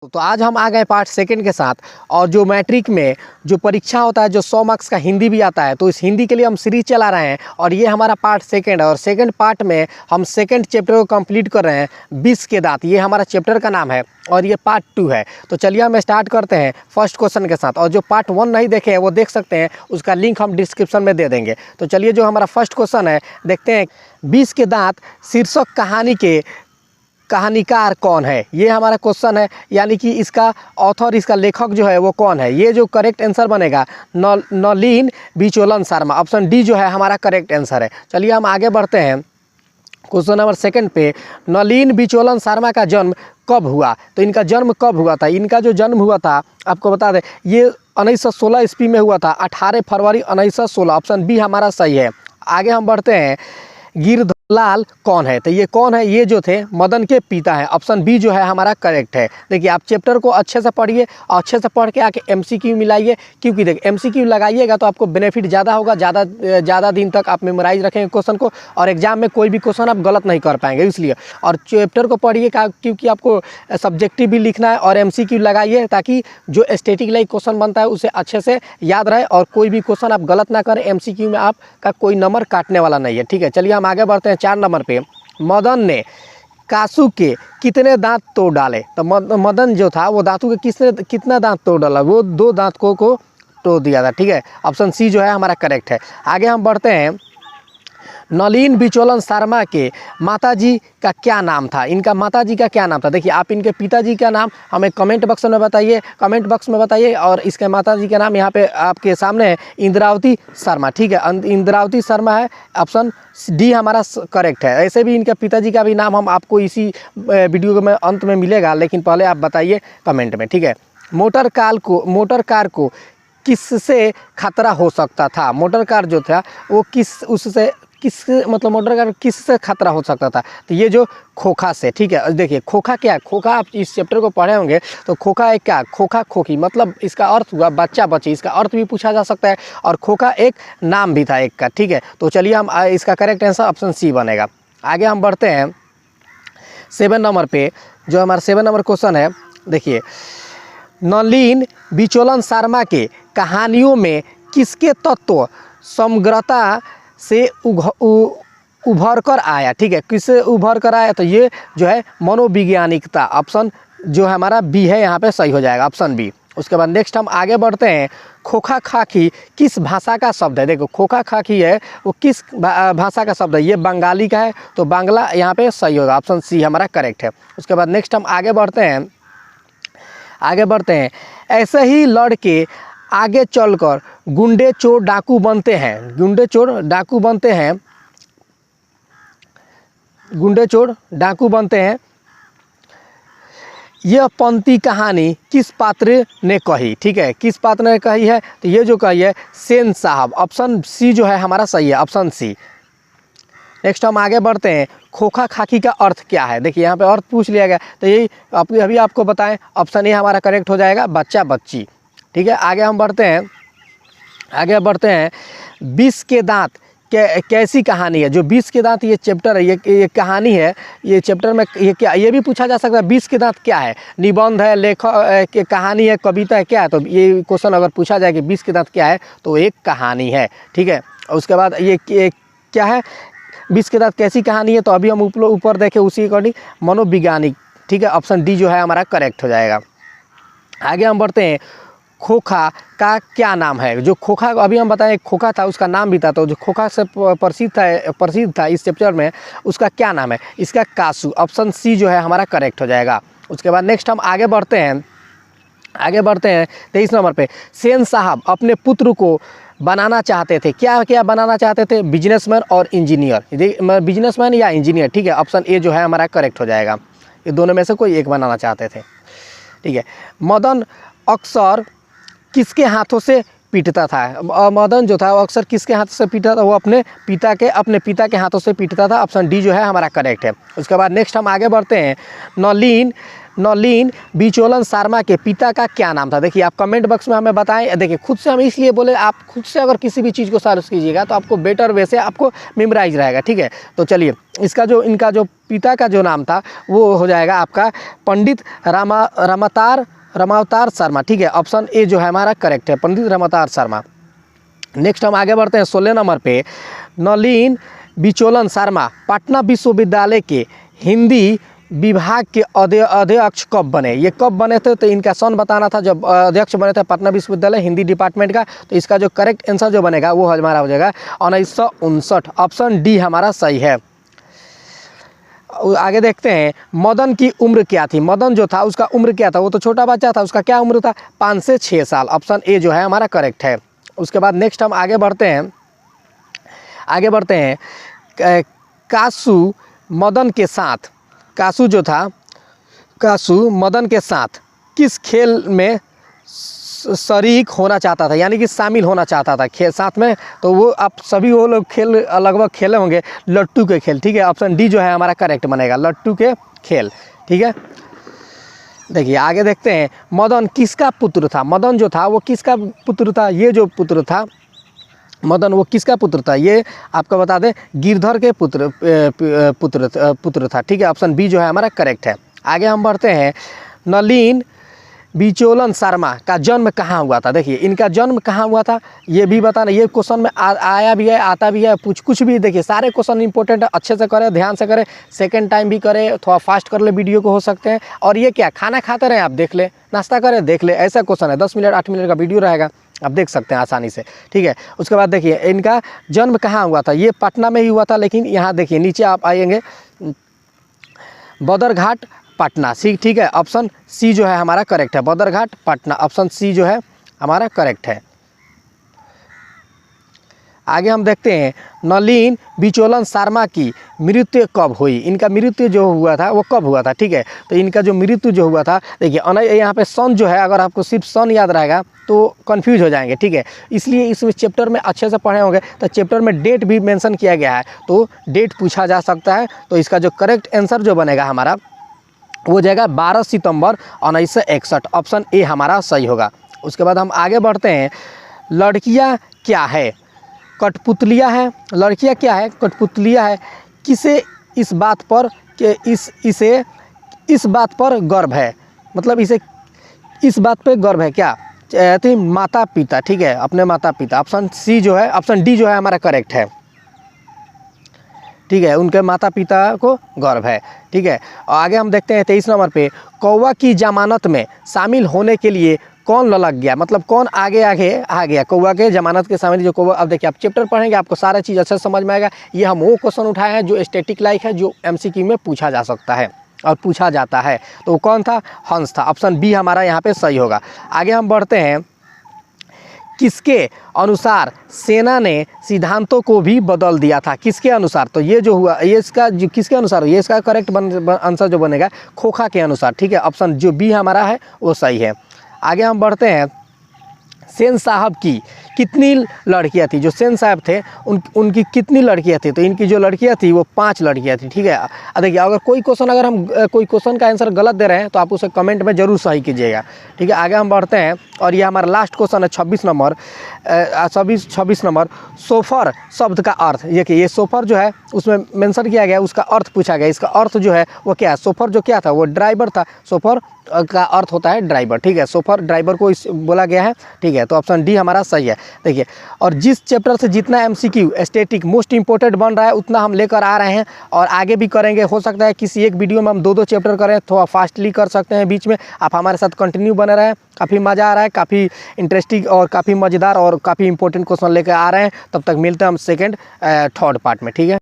तो आज हम आ गए पार्ट सेकंड के साथ। और जो मैट्रिक में जो परीक्षा होता है, जो 100 मार्क्स का हिंदी भी आता है, तो इस हिंदी के लिए हम सीरीज चला रहे हैं और ये हमारा पार्ट सेकंड है। और सेकंड पार्ट में हम सेकंड चैप्टर को कंप्लीट कर रहे हैं, 20 के दांत। ये हमारा चैप्टर का नाम है और ये पार्ट 2 है। तो चलिए हम स्टार्ट करते हैं फर्स्ट क्वेश्चन के साथ। और जो पार्ट 1 नहीं देखे हैं वो देख सकते हैं, उसका लिंक हम डिस्क्रिप्शन में दे देंगे। तो चलिए जो हमारा फर्स्ट क्वेश्चन है देखते हैं। 20 के दांत शीर्षक कहानी के कहानीकार कौन है, ये हमारा क्वेश्चन है। यानी कि इसका ऑथर, इसका लेखक जो है वो कौन है। ये जो करेक्ट आंसर बनेगा नलिन बिचोलन शर्मा, ऑप्शन डी जो है हमारा करेक्ट आंसर है। चलिए हम आगे बढ़ते हैं क्वेश्चन नंबर सेकंड पे। नलिन बिचोलन शर्मा का जन्म कब हुआ? तो इनका जन्म कब हुआ था? इनका जो जन्म हुआ था आपको बता दें, ये 1916 ईस्वी में हुआ था, 18 फरवरी 1916। ऑप्शन बी हमारा सही है। आगे हम बढ़ते हैं। गिरधरलाल कौन है? तो ये कौन है? ये जो थे मदन के पिता हैं। ऑप्शन बी जो है हमारा करेक्ट है। देखिए आप चैप्टर को अच्छे से पढ़िए और अच्छे से पढ़ के आके एमसीक्यू मिलाइए, क्योंकि देखिए एमसीक्यू लगाइएगा तो आपको बेनिफिट ज़्यादा होगा। ज़्यादा दिन तक आप मेमोराइज रखेंगे क्वेश्चन को और एग्जाम में कोई भी क्वेश्चन आप गलत नहीं कर पाएंगे, इसलिए। और चैप्टर को पढ़िए क्योंकि आपको सब्जेक्टिव भी लिखना है, और एमसीक्यू लगाइए ताकि जो स्टैटिक लाइक क्वेश्चन बनता है उसे अच्छे से याद रहे और कोई भी क्वेश्चन आप गलत ना करें। एमसीक्यू में आपका कोई नंबर काटने वाला नहीं है, ठीक है। चलिए हम आगे बढ़ते हैं 4 नंबर पे। मदन ने कासू के कितने दांत तोड़ डाले? तो मदन जो था वो दांतों के कितना दांत तोड़ डाला? वो 2 दांत को तोड़ दिया था, ठीक है। ऑप्शन सी जो है हमारा करेक्ट है। आगे हम बढ़ते हैं। नलिन बिचोलन शर्मा के माताजी का क्या नाम था? इनका माताजी का क्या नाम था? देखिए आप इनके पिताजी का नाम हमें कमेंट बॉक्स में बताइए, और इसके माताजी का नाम यहाँ पे आपके सामने है, इंद्रावती शर्मा, ठीक है। इंद्रावती शर्मा है, ऑप्शन डी हमारा करेक्ट है। ऐसे भी इनके पिताजी का भी नाम हम आपको इसी वीडियो में अंत में मिलेगा, लेकिन पहले आप बताइए कमेंट में, ठीक है। मोटर कार को किससे खतरा हो सकता था? मोटर कार जो था वो मोटर कार किससे खतरा हो सकता था? तो ये जो खोखा से, ठीक है। देखिए खोखा क्या है? खोखा आप इस चैप्टर को पढ़े होंगे तो खोखा एक क्या? खोखा खोखी, मतलब इसका अर्थ हुआ बच्चा बच्ची, इसका अर्थ भी पूछा जा सकता है। और खोखा एक नाम भी था एक का, ठीक है। तो चलिए हम इसका करेक्ट आंसर ऑप्शन सी बनेगा। आगे हम बढ़ते हैं 7 नंबर पे। जो हमारा 7 नंबर क्वेश्चन है, देखिए नलिन बिचोलन शर्मा के कहानियों में किसके तत्व समग्रता से उभर कर आया? ठीक है, किससे उभर कर आया? तो ये जो है मनोवैज्ञानिकता, ऑप्शन जो हमारा बी है यहाँ पे सही हो जाएगा, ऑप्शन बी। उसके बाद नेक्स्ट हम आगे बढ़ते हैं। खोखा खाकी किस भाषा का शब्द है? देखो खोखा खाकी है वो किस भाषा का शब्द है? ये बंगाली का है, तो बांग्ला यहाँ पे सही होगा, ऑप्शन सी हमारा करेक्ट है। उसके बाद नेक्स्ट हम आगे बढ़ते हैं। ऐसे ही लड़के आगे चलकर गुंडे चोर डाकू बनते हैं। यह पंक्ति कहानी किस पात्र ने कही? ठीक है, किस पात्र ने कही है? तो ये जो कही है सेन साहब, ऑप्शन सी जो है हमारा सही है, ऑप्शन सी। नेक्स्ट हम आगे बढ़ते हैं। खोखा खाकी का अर्थ क्या है? देखिए यहाँ पे अर्थ पूछ लिया गया, तो यही अभी आपको बताएं, ऑप्शन ए हमारा करेक्ट हो जाएगा, बच्चा बच्ची, ठीक है। आगे बढ़ते हैं। 20 के दांत कैसी कहानी है? जो 20 के दांत ये चैप्टर है, ये कहानी है। ये चैप्टर में ये क्या, ये भी पूछा जा सकता है 20 के दांत क्या है? निबंध है, लेखक कहानी है, कविता है, क्या है? तो ये क्वेश्चन अगर पूछा जाए कि 20 के दांत क्या है, तो एक कहानी है, ठीक है। उसके बाद ये क्या है? 20 के दांत कैसी कहानी है? तो अभी हम ऊपर देखें उसी अकॉर्डिंग मनोवैज्ञानिक, ठीक है। ऑप्शन डी जो है हमारा करेक्ट हो जाएगा। आगे हम बढ़ते हैं। खोखा का क्या नाम है? जो खोखा अभी हम बताएं खोखा था, उसका नाम भी था, तो जो खोखा से प्रसिद्ध था इस चैप्टर में, उसका क्या नाम है? इसका कासू, ऑप्शन सी जो है हमारा करेक्ट हो जाएगा। उसके बाद नेक्स्ट हम आगे बढ़ते हैं 23 नंबर पे। सेन साहब अपने पुत्र को बनाना चाहते थे, क्या बनाना चाहते थे? बिजनेसमैन और इंजीनियर, बिजनेसमैन या इंजीनियर, ठीक है। ऑप्शन ए जो है हमारा करेक्ट हो जाएगा। ये दोनों में से कोई एक बनाना चाहते थे, ठीक है। मदन अक्सर किसके हाथों से पीटता था? मदन जो था वो अक्सर किसके हाथ से पीटता था? वो अपने पिता के हाथों से पीटता था, ऑप्शन डी जो है हमारा करेक्ट है। उसके बाद नेक्स्ट हम आगे बढ़ते हैं। नलिन बिचौलन शर्मा के पिता का क्या नाम था? देखिए आप कमेंट बॉक्स में हमें बताएं। देखिए खुद से हम इसलिए बोले, आप खुद से अगर किसी भी चीज़ को सर्च कीजिएगा तो आपको बेटर वे से आपको मेमोराइज रहेगा, ठीक है। तो चलिए इनका जो पिता का जो नाम था वो हो जाएगा आपका पंडित रामावतार शर्मा, ठीक है। ऑप्शन ए जो है हमारा करेक्ट है, पंडित रामावतार शर्मा। नेक्स्ट हम आगे बढ़ते हैं 16 नंबर पे। नलिन बिचौलन शर्मा पटना विश्वविद्यालय के हिंदी विभाग के अध्यक्ष कब बने? ये कब बने थे? तो इनका सन बताना था जब अध्यक्ष बने थे पटना विश्वविद्यालय हिंदी डिपार्टमेंट का। तो इसका जो करेक्ट आंसर जो बनेगा वो हमारा हो जाएगा 1959। ऑप्शन डी हमारा सही है। आगे देखते हैं मदन की उम्र क्या थी? मदन जो था उसका उम्र क्या था? वो तो छोटा बच्चा था, उसका क्या उम्र था? 5 से 6 साल। ऑप्शन ए जो है हमारा करेक्ट है। उसके बाद नेक्स्ट हम आगे बढ़ते हैं कासू मदन के साथ किस खेल में शरीक होना चाहता था, यानी कि शामिल होना चाहता था खेल साथ में? तो वो आप सभी वो लोग खेल लगभग खेले होंगे लट्टू के खेल, ठीक है। ऑप्शन डी जो है हमारा करेक्ट बनेगा, लट्टू के खेल, ठीक है। देखिए आगे देखते हैं मदन किसका पुत्र था? मदन जो था वो किसका पुत्र था? ये जो पुत्र था मदन वो किसका पुत्र था? ये आपको बता दें गिरधर के पुत्र था, ठीक है। ऑप्शन बी जो है हमारा करेक्ट है। आगे हम बढ़ते हैं नलिन बिचौलन शर्मा का जन्म कहाँ हुआ था? देखिए इनका जन्म कहाँ हुआ था ये भी बताना। ये क्वेश्चन में आया भी है, आता भी है, कुछ भी। देखिए सारे क्वेश्चन इंपॉर्टेंट है, अच्छे से करें, ध्यान से करें, सेकंड टाइम भी करें, थोड़ा फास्ट कर ले वीडियो को हो सकते हैं। और ये क्या खाना खाते रहें आप देख ले, नाश्ता करें देख ले, ऐसा क्वेश्चन है। 10 मिनट 8 मिनट का वीडियो रहेगा, आप देख सकते हैं आसानी से, ठीक है। उसके बाद देखिए इनका जन्म कहाँ हुआ था? ये पटना में ही हुआ था, लेकिन यहाँ देखिए नीचे आप आएंगे बदरघाट पटना, सी, ठीक है। ऑप्शन सी जो है हमारा करेक्ट है, बदरघाट पटना। ऑप्शन सी जो है हमारा करेक्ट है। आगे हम देखते हैं नलिन बिचौलन शर्मा की मृत्यु कब हुई? इनका मृत्यु जो हुआ था वो कब हुआ था, ठीक है। तो इनका जो मृत्यु जो हुआ था, देखिए यहाँ पे सन जो है, अगर आपको सिर्फ सन याद रहेगा तो कंफ्यूज हो जाएंगे, ठीक है। इसलिए इस चैप्टर में अच्छे से पढ़े होंगे तो चैप्टर में डेट भी मेंशन किया गया है, तो डेट पूछा जा सकता है। तो इसका जो करेक्ट आंसर जो बनेगा हमारा वो हो जाएगा 12 सितंबर 1961। ऑप्शन ए हमारा सही होगा। उसके बाद हम आगे बढ़ते हैं लड़कियां क्या है? कठपुतलियां है। लड़कियां क्या है? कठपुतलियां है। किसे इस बात पर कि इसे इस बात पर गर्व है? मतलब इसे इस बात पे गर्व है क्या? तो माता पिता, ठीक है, अपने माता पिता। ऑप्शन सी जो है, ऑप्शन डी जो है हमारा करेक्ट है, ठीक है। उनके माता पिता को गर्व है, ठीक है। और आगे हम देखते हैं 23 नंबर पे कौवा की जमानत में शामिल होने के लिए कौन ललक गया? मतलब कौन आगे आ गया कौवा के जमानत के शामिल जो कौवा। अब देखिए आप चैप्टर पढ़ेंगे आपको सारा चीज़ अच्छे से समझ में आएगा। ये हम वो क्वेश्चन उठाए हैं जो स्टैटिक लाइक है, जो MCQ में पूछा जा सकता है और पूछा जाता है। तो कौन था? हंस था। ऑप्शन बी हमारा यहाँ पे सही होगा। आगे हम बढ़ते हैं किसके अनुसार सेना ने सिद्धांतों को भी बदल दिया था? किसके अनुसार? तो ये जो हुआ ये इसका जो किसके अनुसार, ये इसका करेक्ट आंसर जो बनेगा खोखा के अनुसार, ठीक है। ऑप्शन जो बी हमारा है वो सही है। आगे हम बढ़ते हैं सेन साहब की कितनी लड़कियां थी? जो सेन साहब थे उनकी कितनी लड़कियां थी? तो इनकी जो लड़कियां थी वो 5 लड़कियां थी, ठीक है। देखिए अगर कोई क्वेश्चन का आंसर गलत दे रहे हैं तो आप उसे कमेंट में जरूर सही कीजिएगा, ठीक है। आगे हम बढ़ते हैं और ये हमारा लास्ट क्वेश्चन है 26 नंबर। सोफर शब्द का अर्थ। देखिए ये सोफर जो है उसमें मेंशन किया गया, उसका अर्थ पूछा गया। इसका अर्थ जो है वो क्या है? सोफर जो क्या था वो ड्राइवर था। सोफर का अर्थ होता है ड्राइवर, ठीक है। सोफर ड्राइवर को बोला गया है, ठीक है। तो ऑप्शन डी हमारा सही है। देखिए और जिस चैप्टर से जितना MCQ स्टैटिक मोस्ट इंपॉर्टेंट बन रहा है उतना हम लेकर आ रहे हैं और आगे भी करेंगे। हो सकता है किसी एक वीडियो में हम 2-2 चैप्टर करें, थोड़ा फास्टली कर सकते हैं बीच में। आप हमारे साथ कंटिन्यू बने रहें, काफ़ी मज़ा आ रहा है, काफ़ी इंटरेस्टिंग और काफ़ी मज़ेदार और काफ़ी इंपॉर्टेंट क्वेश्चन लेकर आ रहे हैं। तब तक मिलते हैं हम सेकेंड थर्ड पार्ट में, ठीक है।